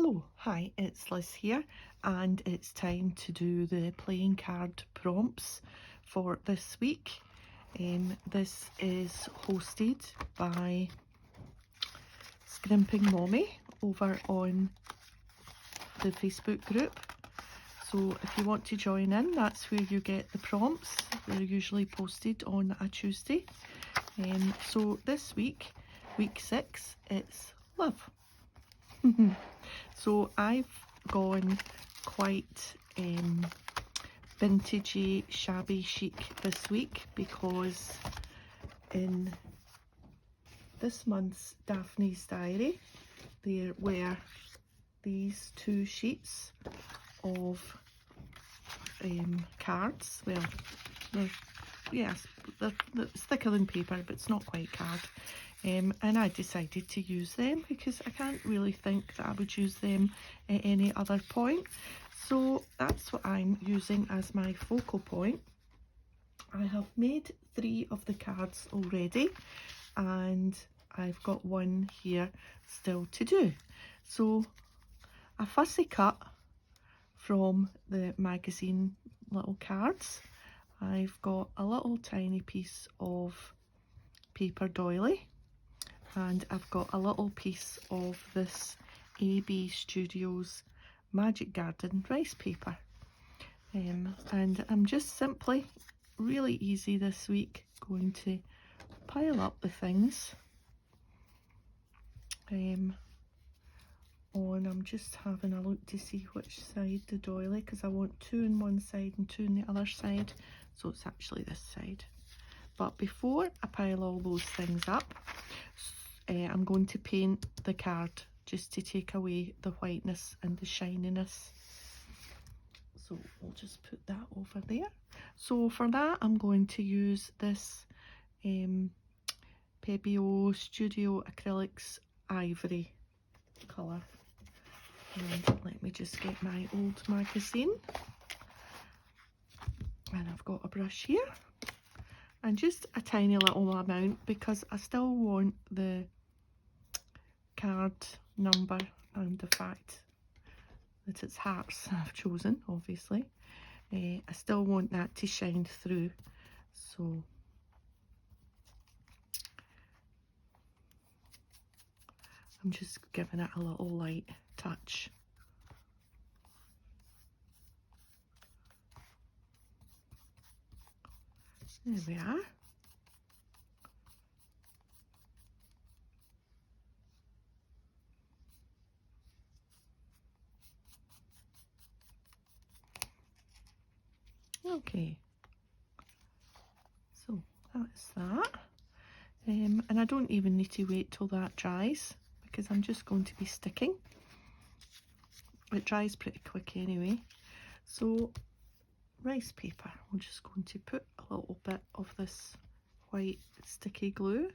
Hello, hi, it's Liz here, and it's time to do the playing card prompts for this week. This is hosted by Scrimping Mommy over on the Facebook group. So if you want to join in, that's where you get the prompts. They're usually posted on a Tuesday. So this week, week 6, it's love. So I've gone quite vintagey, shabby chic this week because in this month's Daphne's Diary there were these 2 sheets of cards. Well, they're thicker than paper, but it's not quite card. And I decided to use them because I can't really think that I would use them at any other point. So that's what I'm using as my focal point. I have made 3 of the cards already, and I've got 1 here still to do. So a fussy cut from the magazine little cards. I've got a little tiny piece of paper doily, and I've got a little piece of this AB Studios Magic Garden rice paper. And I'm just simply, really easy this week, going to pile up the things. I'm just having a look to see which side the doily, because I want 2 on one side and 2 on the other side, so it's actually this side. But before I pile all those things up, I'm going to paint the card just to take away the whiteness and the shininess. So we'll just put that over there. So for that, I'm going to use this Pebeo Studio Acrylics Ivory colour. And let me just get my old magazine. And I've got a brush here. And just a tiny little amount, because I still want the card number and the fact that it's hearts I've chosen, obviously. I still want that to shine through, so I'm just giving it a little light touch. There we are. Okay, so that's that. And I don't even need to wait till that dries, because I'm just going to be sticking. It dries pretty quick anyway. So rice paper, I'm just going to put a little bit of this white sticky glue.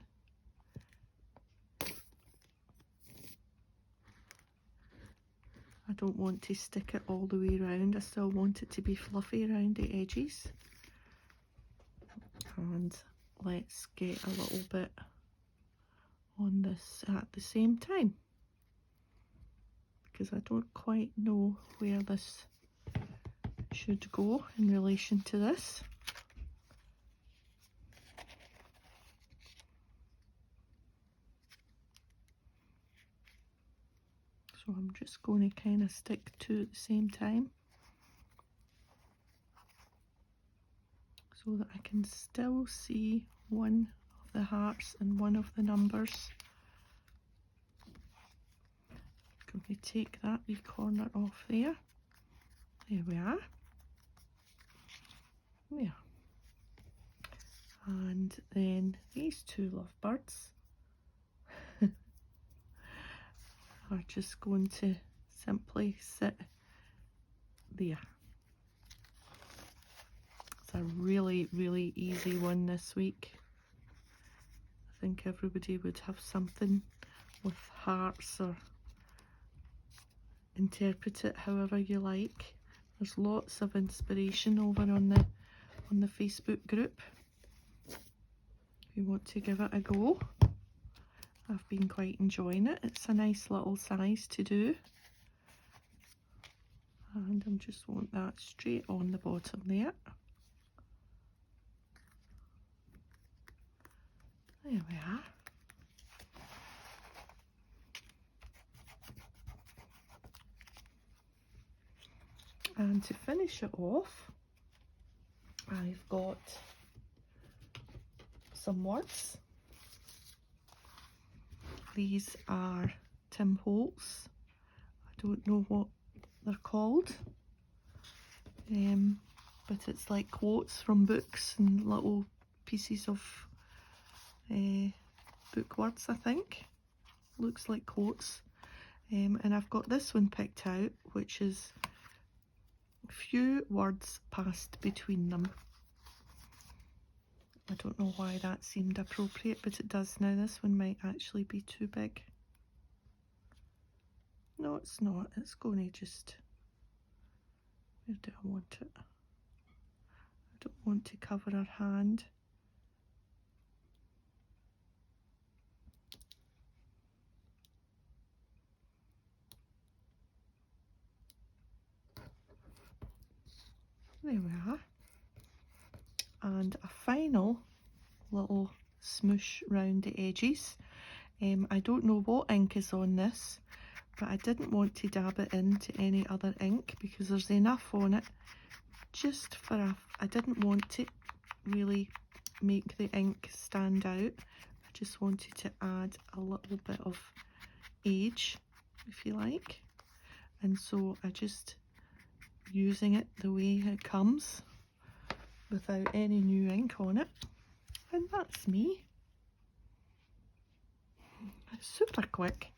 I don't want to stick it all the way around, I still want it to be fluffy around the edges. And let's get a little bit on this at the same time, because I don't quite know where this should go in relation to this. So I'm just going to kind of stick 2 at the same time, so that I can still see one of the hearts and one of the numbers. I'm going to take that wee corner off there. There we are. There. And then these 2 lovebirds are just going to simply sit there. It's a really, really easy one this week. I think everybody would have something with hearts, or interpret it however you like. There's lots of inspiration over on the Facebook group if you want to give it a go. I've been quite enjoying it. It's a nice little size to do. and I just want that straight on the bottom there. There we are. And to finish it off, I've got some words. These are Tim Holtz. I don't know what they're called, but it's like quotes from books and little pieces of book words, I think. Looks like quotes. And I've got this one picked out, which is few words passed between them. I don't know why that seemed appropriate, but it does now. This one might actually be too big. No, it's not. It's going to just... Where do I want it? I don't want to cover her hand. There we are. And a final little smoosh round the edges. I don't know what ink is on this, but I didn't want to dab it into any other ink because there's enough on it just for I didn't want to really make the ink stand out. I just wanted to add a little bit of age, if you like, and so I just using it the way it comes without any new ink on it, and that's me. It's super quick.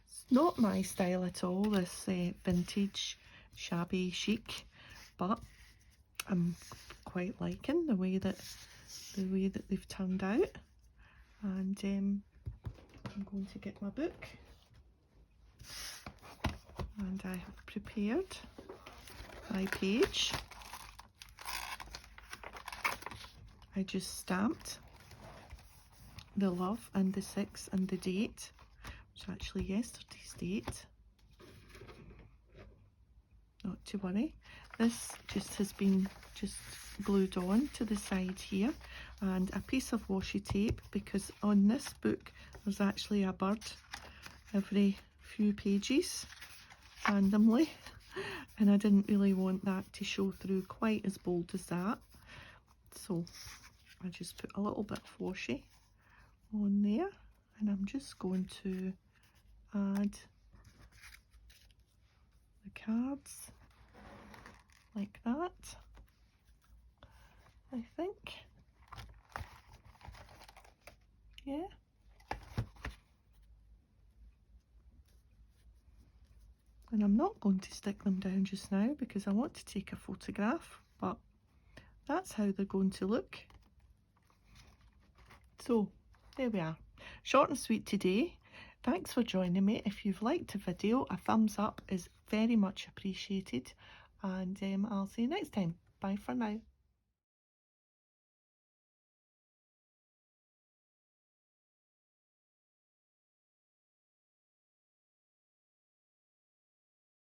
It's not my style at all, this vintage shabby chic, but I'm quite liking the way that they've turned out. And I'm going to get my book, and I have prepared my page. I just stamped the love and the 6 and the date, which is actually yesterday's date. Not to worry. This just has been glued on to the side here, and a piece of washi tape, because on this book there's actually a bird every few pages randomly, and I didn't really want that to show through quite as bold as that, so I just put a little bit of washi on there, and I'm just going to add the cards like that, I think. Yeah. And I'm not going to stick them down just now because I want to take a photograph, but that's how they're going to look. So there we are, short and sweet today. Thanks for joining me. If you've liked the video, a thumbs up is very much appreciated, and I'll see you next time. Bye for now.